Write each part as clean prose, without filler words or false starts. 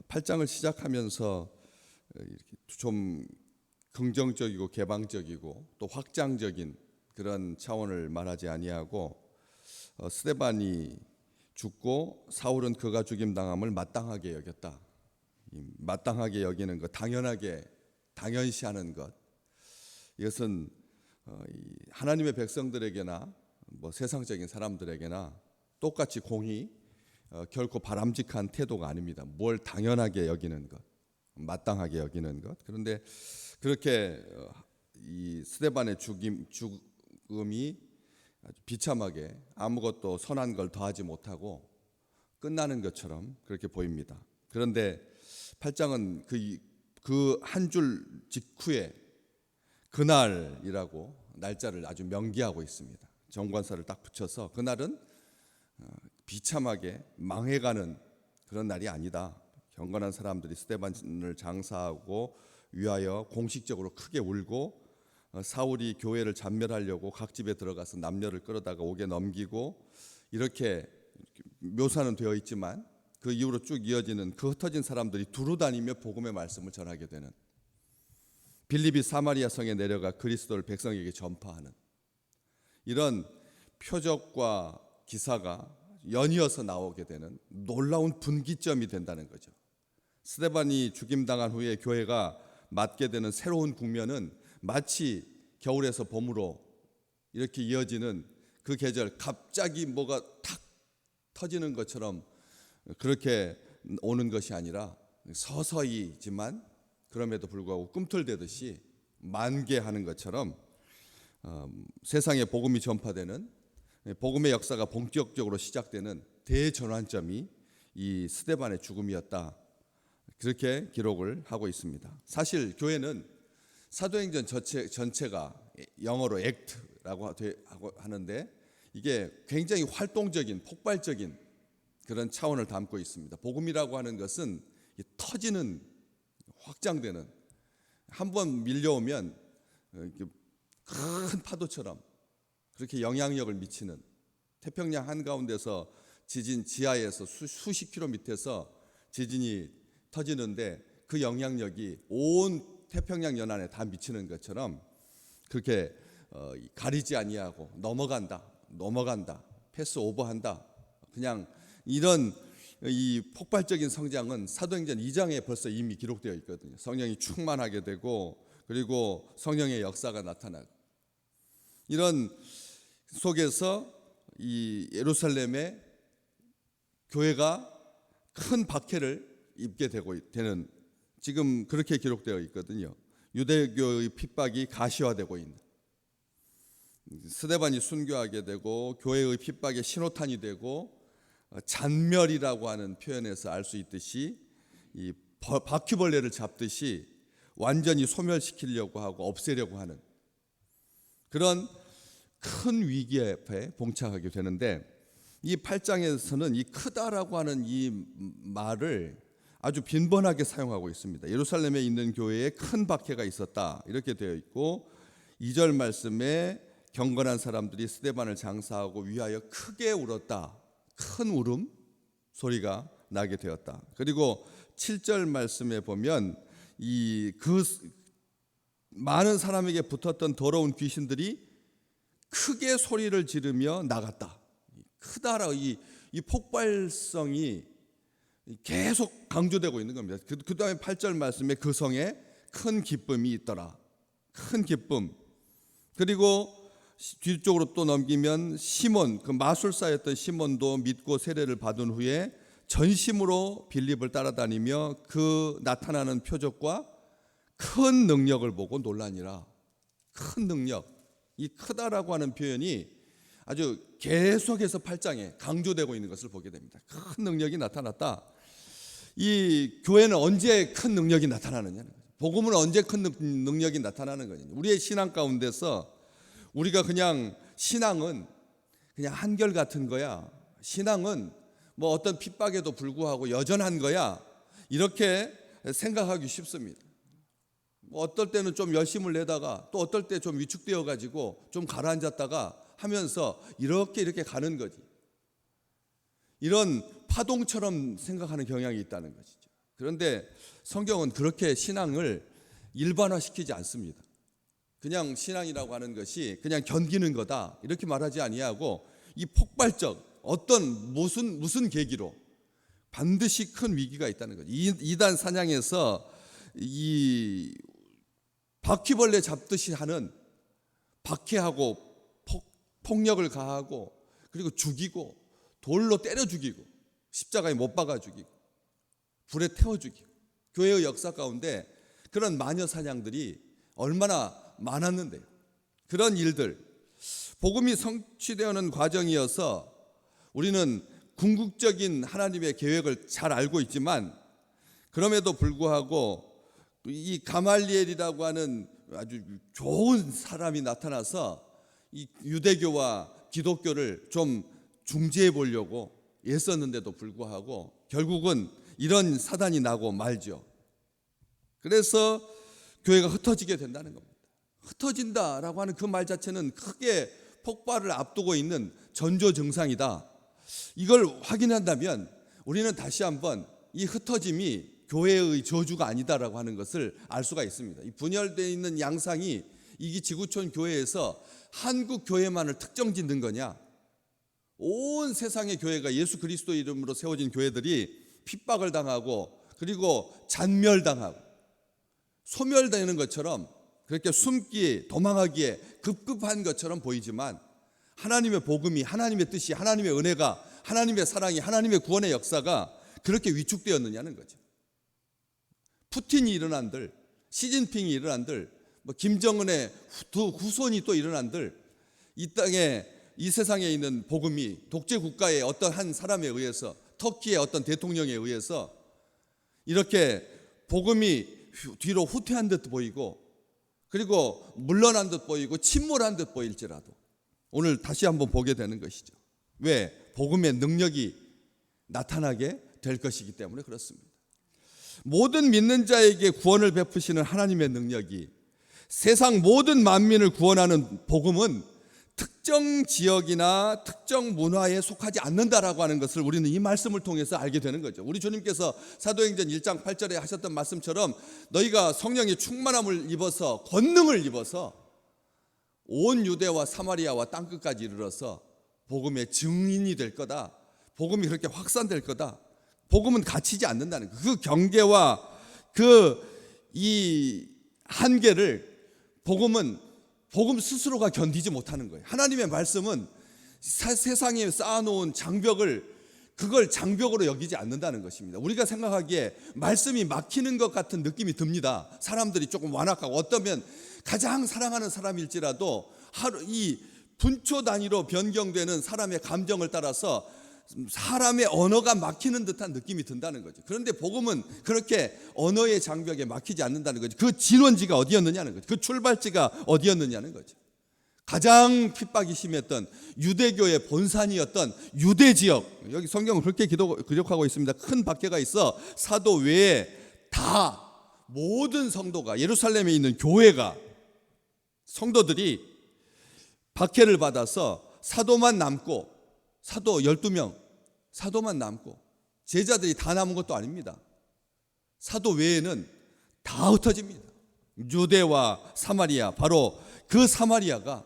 8장을 시작하면서 이렇게 좀 긍정적이고 개방적이고 또 확장적인 그런 차원을 말하지 아니하고 스데반이 죽고 사울은 그가 죽임 당함을 마땅하게 여겼다. 마땅하게 여기는 것, 당연시하는 것, 이것은 하나님의 백성들에게나 세상적인 사람들에게나 똑같이 공히 결코 바람직한 태도가 아닙니다. 뭘 당연하게 여기는 것, 마땅하게 여기는 것. 그런데 그렇게 이 스데반의 죽음이 아주 비참하게 아무것도 선한 걸 더하지 못하고 끝나는 것처럼 그렇게 보입니다. 그런데 8장은 그 한 줄 직후에 그날이라고 날짜를 아주 명기하고 있습니다. 정관사를 딱 붙여서 그날은 비참하게 망해가는 그런 날이 아니다. 경건한 사람들이 스데반을 장사하고 위하여 공식적으로 크게 울고, 사울이 교회를 잔멸하려고 각 집에 들어가서 남녀를 끌어다가 옥에 넘기고, 이렇게 묘사는 되어 있지만 그 이후로 쭉 이어지는 그 흩어진 사람들이 두루 다니며 복음의 말씀을 전하게 되는, 빌립이 사마리아 성에 내려가 그리스도를 백성에게 전파하는 이런 표적과 기사가 연이어서 나오게 되는 놀라운 분기점이 된다는 거죠. 스데반이 죽임당한 후에 교회가 맞게 되는 새로운 국면은 마치 겨울에서 봄으로 이렇게 이어지는 그 계절, 갑자기 뭐가 탁 터지는 것처럼 그렇게 오는 것이 아니라 서서히지만 그럼에도 불구하고 꿈틀대듯이 만개하는 것처럼 세상에 복음이 전파되는, 복음의 역사가 본격적으로 시작되는 대전환점이 이 스데반의 죽음이었다. 그렇게 기록을 하고 있습니다. 사실 교회는 사도행전 전체가 영어로 액트라고 하는데 이게 굉장히 활동적인, 폭발적인 그런 차원을 담고 있습니다. 복음이라고 하는 것은 터지는, 확장되는, 한번 밀려오면 큰 파도처럼 그렇게 영향력을 미치는, 태평양 한가운데서 지진, 지하에서 수십 킬로 밑에서 지진이 터지는데 그 영향력이 온 태평양 연안에 다 미치는 것처럼 그렇게 가리지 아니하고 넘어간다, 패스 오버한다. 그냥 이런 이 폭발적인 성장은 사도행전 2장에 벌써 이미 기록되어 있거든요. 성령이 충만하게 되고, 그리고 성령의 역사가 나타나고, 이런 속에서 이 예루살렘의 교회가 큰 박해를 입게 되는, 지금 그렇게 기록되어 있거든요. 유대교의 핍박이 가시화되고 있는, 스데반이 순교하게 되고 교회의 핍박의 신호탄이 되고, 잔멸이라고 하는 표현에서 알 수 있듯이 이 바퀴벌레를 잡듯이 완전히 소멸시키려고 하고 없애려고 하는 그런 큰 위기 앞에 봉착하게 되는데, 이 8장에서는 이 크다라고 하는 이 말을 아주 빈번하게 사용하고 있습니다. 예루살렘에 있는 교회에 큰 박해가 있었다 이렇게 되어 있고, 2절 말씀에 경건한 사람들이 스데반을 장사하고 위하여 크게 울었다, 큰 울음 소리가 나게 되었다. 그리고 7절 말씀에 보면 그 많은 사람에게 붙었던 더러운 귀신들이 크게 소리를 지르며 나갔다. 크다라, 이 폭발성이 계속 강조되고 있는 겁니다. 그 다음에 8절 말씀에 그 성에 큰 기쁨이 있더라. 큰 기쁨. 그리고 뒤쪽으로 또 넘기면 시몬, 그 마술사였던 시몬도 믿고 세례를 받은 후에 전심으로 빌립을 따라다니며 그 나타나는 표적과 큰 능력을 보고 놀라니라. 큰 능력. 이 크다라고 하는 표현이 아주 계속해서 8장에 강조되고 있는 것을 보게 됩니다. 큰 능력이 나타났다. 이 교회는 언제 큰 능력이 나타나느냐는 거죠. 복음은 언제 큰 능력이 나타나는 거냐. 우리의 신앙 가운데서 우리가 그냥 신앙은 그냥 한결같은 거야, 신앙은 뭐 어떤 핍박에도 불구하고 여전한 거야, 이렇게 생각하기 쉽습니다. 뭐 어떨 때는 좀 열심을 내다가 또 어떨 때 좀 위축되어 가지고 좀 가라앉았다가 하면서 이렇게 가는 거지. 이런 파동처럼 생각하는 경향이 있다는 것이죠. 그런데 성경은 그렇게 신앙을 일반화시키지 않습니다. 그냥 신앙이라고 하는 것이 그냥 견디는 거다 이렇게 말하지 아니하고 이 폭발적 어떤 무슨 계기로 반드시 큰 위기가 있다는 거죠. 이단 사냥에서 이 바퀴벌레 잡듯이 하는 박해하고 폭력을 가하고 그리고 죽이고 돌로 때려 죽이고 십자가에 못 박아 죽이고 불에 태워 죽이고 교회의 역사 가운데 그런 마녀 사냥들이 얼마나 많았는데요. 그런 일들 복음이 성취되어오는 과정이어서 우리는 궁극적인 하나님의 계획을 잘 알고 있지만 그럼에도 불구하고 이 가말리엘이라고 하는 아주 좋은 사람이 나타나서 이 유대교와 기독교를 좀 중재해 보려고 애썼는데도 불구하고 결국은 이런 사단이 나고 말죠. 그래서 교회가 흩어지게 된다는 겁니다. 흩어진다라고 하는 그 말 자체는 크게 폭발을 앞두고 있는 전조 증상이다. 이걸 확인한다면 우리는 다시 한번 이 흩어짐이 교회의 저주가 아니다라고 하는 것을 알 수가 있습니다. 이 분열되어 있는 양상이 이게 지구촌 교회에서 한국 교회만을 특정 짓는 거냐? 온 세상의 교회가 예수 그리스도 이름으로 세워진 교회들이 핍박을 당하고 그리고 잔멸당하고 소멸되는 것처럼 그렇게 숨기 도망하기에 급급한 것처럼 보이지만 하나님의 복음이 하나님의 뜻이 하나님의 은혜가 하나님의 사랑이 하나님의 구원의 역사가 그렇게 위축되었느냐는 거죠. 푸틴이 일어난들 시진핑이 일어난들 김정은의 후손이 또 일어난들 이 땅에 이 세상에 있는 복음이 독재 국가의 어떤 한 사람에 의해서 터키의 어떤 대통령에 의해서 이렇게 복음이 뒤로 후퇴한 듯 보이고 그리고 물러난 듯 보이고 침몰한 듯 보일지라도 오늘 다시 한번 보게 되는 것이죠. 왜? 복음의 능력이 나타나게 될 것이기 때문에 그렇습니다. 모든 믿는 자에게 구원을 베푸시는 하나님의 능력이 세상 모든 만민을 구원하는 복음은 특정 지역이나 특정 문화에 속하지 않는다라고 하는 것을 우리는 이 말씀을 통해서 알게 되는 거죠. 우리 주님께서 사도행전 1장 8절에 하셨던 말씀처럼 너희가 성령의 충만함을 입어서 권능을 입어서 온 유대와 사마리아와 땅끝까지 이르러서 복음의 증인이 될 거다. 복음이 그렇게 확산될 거다. 복음은 갇히지 않는다는 그 경계와 이 한계를 복음 스스로가 견디지 못하는 거예요. 하나님의 말씀은 세상에 쌓아놓은 장벽을 그걸 장벽으로 여기지 않는다는 것입니다. 우리가 생각하기에 말씀이 막히는 것 같은 느낌이 듭니다. 사람들이 조금 완악하고 어쩌면 가장 사랑하는 사람일지라도 하루 이 분초 단위로 변경되는 사람의 감정을 따라서 사람의 언어가 막히는 듯한 느낌이 든다는 거죠. 그런데 복음은 그렇게 언어의 장벽에 막히지 않는다는 거죠. 그 진원지가 어디였느냐는 거죠. 그 출발지가 어디였느냐는 거죠. 가장 핍박이 심했던 유대교의 본산이었던 유대 지역, 여기 성경은 그렇게 기록하고 있습니다. 큰 박해가 있어 사도 외에 다 모든 성도가 예루살렘에 있는 교회가 성도들이 박해를 받아서 사도만 남고 사도 12명 사도만 남고 제자들이 다 남은 것도 아닙니다. 사도 외에는 다 흩어집니다. 유대와 사마리아, 바로 그 사마리아가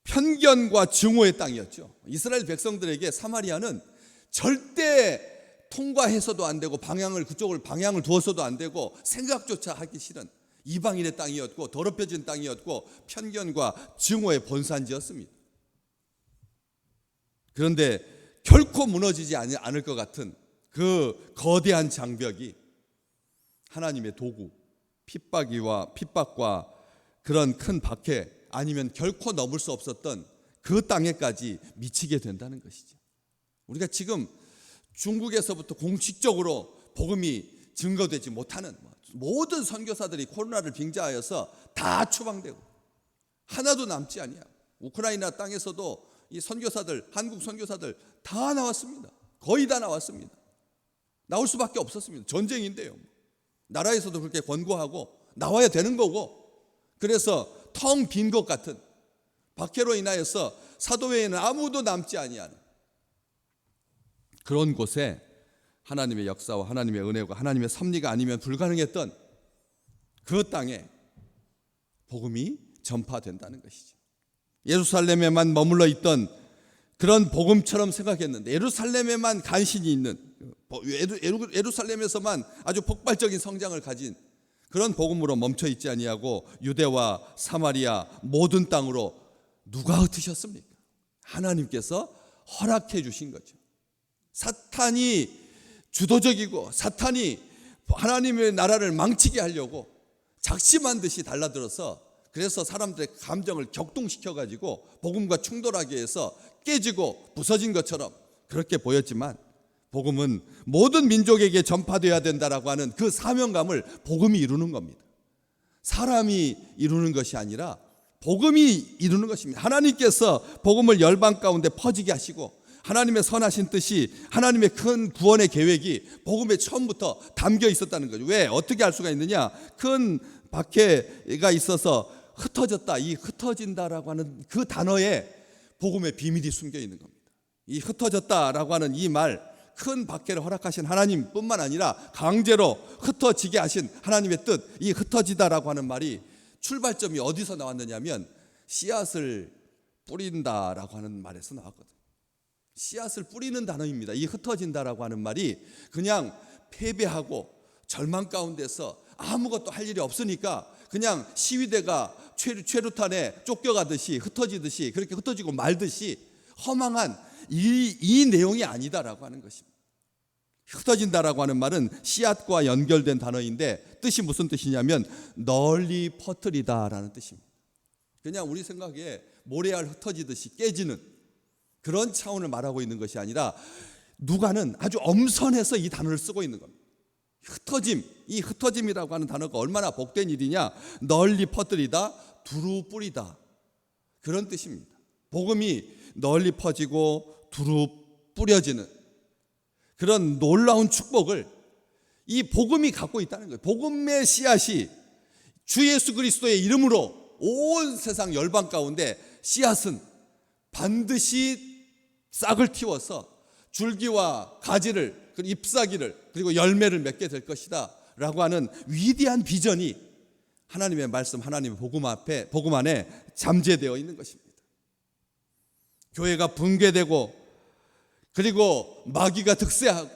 편견과 증오의 땅이었죠. 이스라엘 백성들에게 사마리아는 절대 통과해서도 안 되고 방향을 두어서도 안 되고 생각조차 하기 싫은 이방인의 땅이었고 더럽혀진 땅이었고 편견과 증오의 본산지였습니다. 그런데 결코 무너지지 않을 것 같은 그 거대한 장벽이 하나님의 도구, 핍박과 그런 큰 박해 아니면 결코 넘을 수 없었던 그 땅에까지 미치게 된다는 것이죠. 우리가 지금 중국에서부터 공식적으로 복음이 증거되지 못하는 모든 선교사들이 코로나를 빙자하여서 다 추방되고 하나도 남지 아니야. 우크라이나 땅에서도 이 선교사들, 한국 선교사들 다 나왔습니다. 거의 다 나왔습니다. 나올 수밖에 없었습니다. 전쟁인데요. 나라에서도 그렇게 권고하고 나와야 되는 거고, 그래서 텅 빈 것 같은 박해로 인하여서 사도 외에는 아무도 남지 아니하는 그런 곳에 하나님의 역사와 하나님의 은혜와 하나님의 섭리가 아니면 불가능했던 그 땅에 복음이 전파된다는 것이죠. 예루살렘에만 머물러 있던 그런 복음처럼 생각했는데, 예루살렘에만 간신히 있는, 예루살렘에서만 아주 폭발적인 성장을 가진 그런 복음으로 멈춰 있지 아니하고 유대와 사마리아 모든 땅으로 누가 흩으셨습니까? 하나님께서 허락해 주신 거죠. 사탄이 주도적이고 사탄이 하나님의 나라를 망치게 하려고 작심한 듯이 달라들어서, 그래서 사람들의 감정을 격동시켜 가지고 복음과 충돌하게 해서 깨지고 부서진 것처럼 그렇게 보였지만, 복음은 모든 민족에게 전파되어야 된다라고 하는 그 사명감을 복음이 이루는 겁니다. 사람이 이루는 것이 아니라 복음이 이루는 것입니다. 하나님께서 복음을 열방 가운데 퍼지게 하시고, 하나님의 선하신 뜻이, 하나님의 큰 구원의 계획이 복음에 처음부터 담겨 있었다는 거죠. 왜? 어떻게 알 수가 있느냐? 큰 박해가 있어서 흩어졌다, 이 흩어진다라고 하는 그 단어에 복음의 비밀이 숨겨 있는 겁니다. 이 흩어졌다라고 하는 이 말, 큰 박해를 허락하신 하나님뿐만 아니라 강제로 흩어지게 하신 하나님의 뜻, 이 흩어지다라고 하는 말이 출발점이 어디서 나왔느냐면 씨앗을 뿌린다라고 하는 말에서 나왔거든요. 씨앗을 뿌리는 단어입니다. 이 흩어진다라고 하는 말이 그냥 패배하고 절망 가운데서 아무것도 할 일이 없으니까 그냥 시위대가 최루탄에 쫓겨가듯이 흩어지듯이, 그렇게 흩어지고 말듯이 허망한 이 내용이 아니다라고 하는 것입니다. 흩어진다라고 하는 말은 씨앗과 연결된 단어인데 뜻이 무슨 뜻이냐면 널리 퍼뜨리다라는 뜻입니다. 그냥 우리 생각에 모래알 흩어지듯이 깨지는 그런 차원을 말하고 있는 것이 아니라, 누가는 아주 엄선해서 이 단어를 쓰고 있는 겁니다. 흩어짐, 이 흩어짐이라고 하는 단어가 얼마나 복된 일이냐. 널리 퍼뜨리다, 두루 뿌리다, 그런 뜻입니다. 복음이 널리 퍼지고 두루 뿌려지는 그런 놀라운 축복을 이 복음이 갖고 있다는 거예요. 복음의 씨앗이 주 예수 그리스도의 이름으로 온 세상 열방 가운데 씨앗은 반드시 싹을 틔워서 줄기와 가지를, 그리고 잎사귀를, 그리고 열매를 맺게 될 것이다 라고 하는 위대한 비전이 하나님의 말씀, 하나님의 복음 안에 잠재되어 있는 것입니다. 교회가 붕괴되고, 그리고 마귀가 득세하고,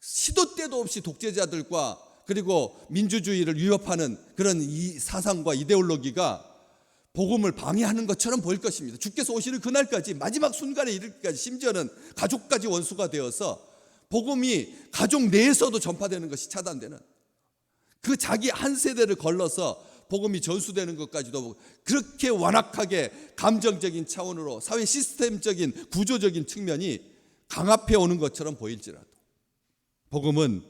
시도 때도 없이 독재자들과 그리고 민주주의를 위협하는 그런 이 사상과 이데올로기가 복음을 방해하는 것처럼 보일 것입니다. 주께서 오시는 그날까지, 마지막 순간에 이르기까지, 심지어는 가족까지 원수가 되어서 복음이 가족 내에서도 전파되는 것이 차단되는, 그 자기 한 세대를 걸러서 복음이 전수되는 것까지도 그렇게 완악하게 감정적인 차원으로 사회 시스템적인 구조적인 측면이 강압해 오는 것처럼 보일지라도 복음은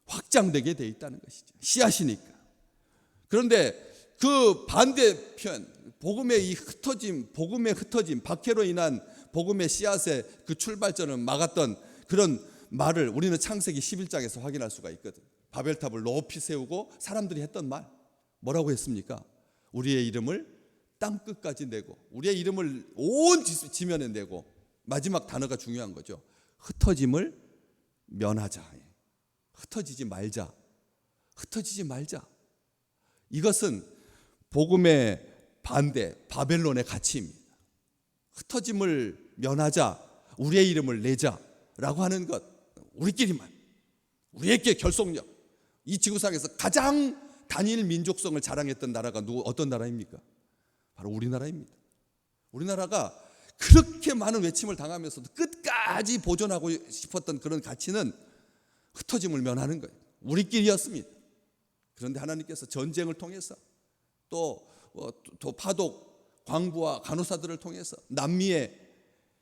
확장되게 돼 있다는 것이죠. 씨앗이니까. 그런데 그 반대편, 복음의 이 흩어짐, 복음의 흩어짐, 박해로 인한 복음의 씨앗의 그 출발점을 막았던 그런 말을 우리는 창세기 11장에서 확인할 수가 있거든. 바벨탑을 높이 세우고 사람들이 했던 말, 뭐라고 했습니까? 우리의 이름을 땅끝까지 내고, 우리의 이름을 온 지면에 내고, 마지막 단어가 중요한 거죠. 흩어짐을 면하자. 흩어지지 말자. 흩어지지 말자. 이것은 복음의 반대, 바벨론의 가치입니다. 흩어짐을 면하자, 우리의 이름을 내자라고 하는 것, 우리끼리만, 우리에게 결속력. 이 지구상에서 가장 단일 민족성을 자랑했던 나라가 어떤 나라입니까? 바로 우리나라입니다. 우리나라가 그렇게 많은 외침을 당하면서도 끝까지 보존하고 싶었던 그런 가치는 흩어짐을 면하는 거예요. 우리끼리였습니다. 그런데 하나님께서 전쟁을 통해서 또 파독, 광부와 간호사들을 통해서 남미의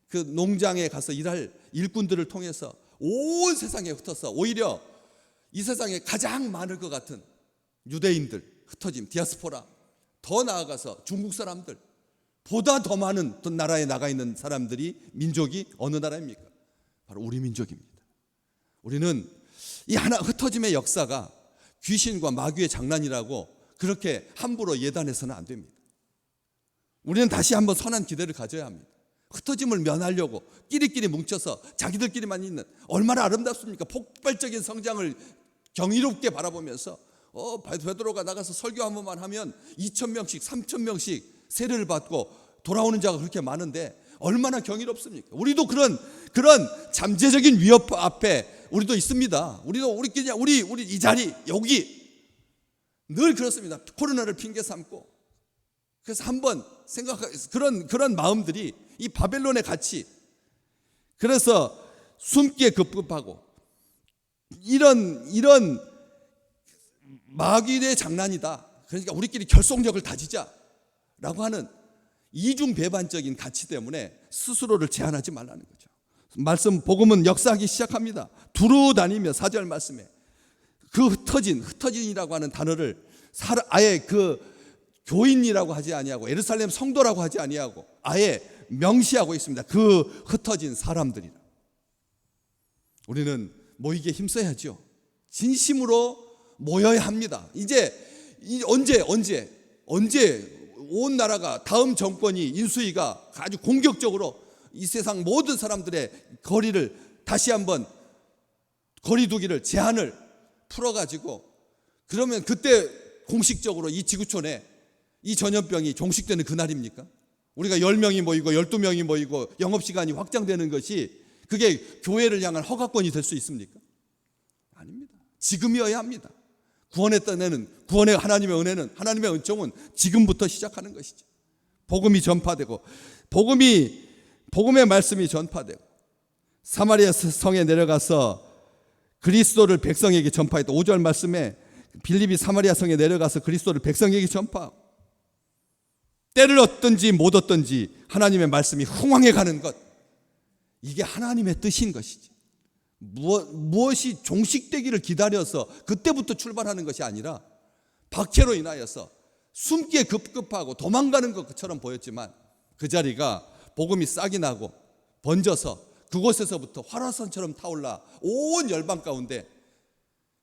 그 농장에 가서 일할 일꾼들을 통해서 온 세상에 흩어서 오히려 이 세상에 가장 많을 것 같은 유대인들, 흩어짐, 디아스포라, 더 나아가서 중국 사람들, 보다 더 많은 나라에 나가 있는 사람들이, 민족이 어느 나라입니까? 바로 우리 민족입니다. 우리는 이 하나 흩어짐의 역사가 귀신과 마귀의 장난이라고 그렇게 함부로 예단해서는 안 됩니다. 우리는 다시 한번 선한 기대를 가져야 합니다. 흩어짐을 면하려고 끼리끼리 뭉쳐서 자기들끼리만 있는, 얼마나 아름답습니까? 폭발적인 성장을 경이롭게 바라보면서 베드로가 나가서 설교 한 번만 하면 2,000명씩 3,000명씩 세례를 받고 돌아오는 자가 그렇게 많은데 얼마나 경이롭습니까? 우리도 그런 잠재적인 위협 앞에 우리도 있습니다. 우리 이 자리 여기 늘 그렇습니다. 코로나를 핑계 삼고. 그래서 한번 그런 마음들이 이 바벨론의 가치, 그래서 숨기에 급급하고 이런 마귀의 장난이다. 그러니까 우리끼리 결속력을 다지자라고 하는 이중배반적인 가치 때문에 스스로를 제한하지 말라는 거죠. 말씀 복음은 역사하기 시작합니다. 두루 다니며 4절 말씀에 그 흩어진이라고 하는 단어를 아예 그 교인이라고 하지 아니하고 예루살렘 성도라고 하지 아니하고 아예 명시하고 있습니다. 그 흩어진 사람들이라. 우리는 모이기에 힘써야죠. 진심으로 모여야 합니다. 이제 언제 온 나라가 다음 정권이 인수위가 아주 공격적으로 이 세상 모든 사람들의 거리를 다시 한번 거리두기를 제한을 풀어가지고 그러면 그때 공식적으로 이 지구촌에 이 전염병이 종식되는 그날입니까? 우리가 10명이 모이고 12명이 모이고 영업시간이 확장되는 것이 그게 교회를 향한 허가권이 될 수 있습니까? 아닙니다. 지금이어야 합니다. 구원의 하나님의 은혜는, 하나님의 은총은 지금부터 시작하는 것이죠. 복음이 전파되고 복음의 말씀이 전파되고 사마리아 성에 내려가서 그리스도를 백성에게 전파했다. 5절 말씀에 빌립이 사마리아 성에 내려가서 그리스도를 백성에게 전파하고 때를 얻든지 못 얻든지 하나님의 말씀이 흥왕해 가는 것, 이게 하나님의 뜻인 것이지. 무엇이 종식되기를 기다려서 그때부터 출발하는 것이 아니라 박해로 인하여서 숨기에 급급하고 도망가는 것처럼 보였지만 그 자리가 복음이 싹이 나고 번져서 그곳에서부터 활화산처럼 타올라 온 열방 가운데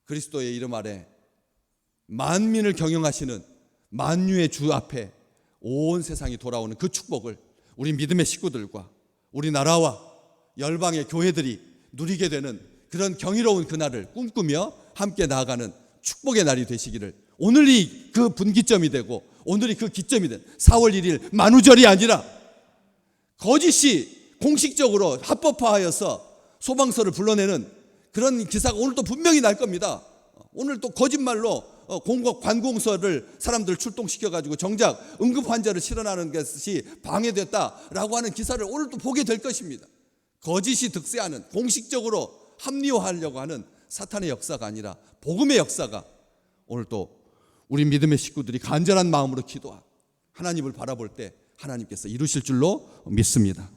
그리스도의 이름 아래 만민을 경영하시는 만유의 주 앞에 온 세상이 돌아오는 그 축복을 우리 믿음의 식구들과 우리나라와 열방의 교회들이 누리게 되는 그런 경이로운 그날을 꿈꾸며 함께 나아가는 축복의 날이 되시기를, 오늘이 그 분기점이 되고 오늘이 그 기점이 된 4월 1일 만우절이 아니라 거짓이 공식적으로 합법화하여서 소방서를 불러내는 그런 기사가 오늘 또 분명히 날 겁니다. 오늘 또 거짓말로 관공서를 사람들 출동시켜가지고 정작 응급 환자를 실어나는 것이 방해됐다라고 하는 기사를 오늘 또 보게 될 것입니다. 거짓이 득세하는, 공식적으로 합리화하려고 하는 사탄의 역사가 아니라 복음의 역사가 오늘 또 우리 믿음의 식구들이 간절한 마음으로 기도하고 하나님을 바라볼 때 하나님께서 이루실 줄로 믿습니다.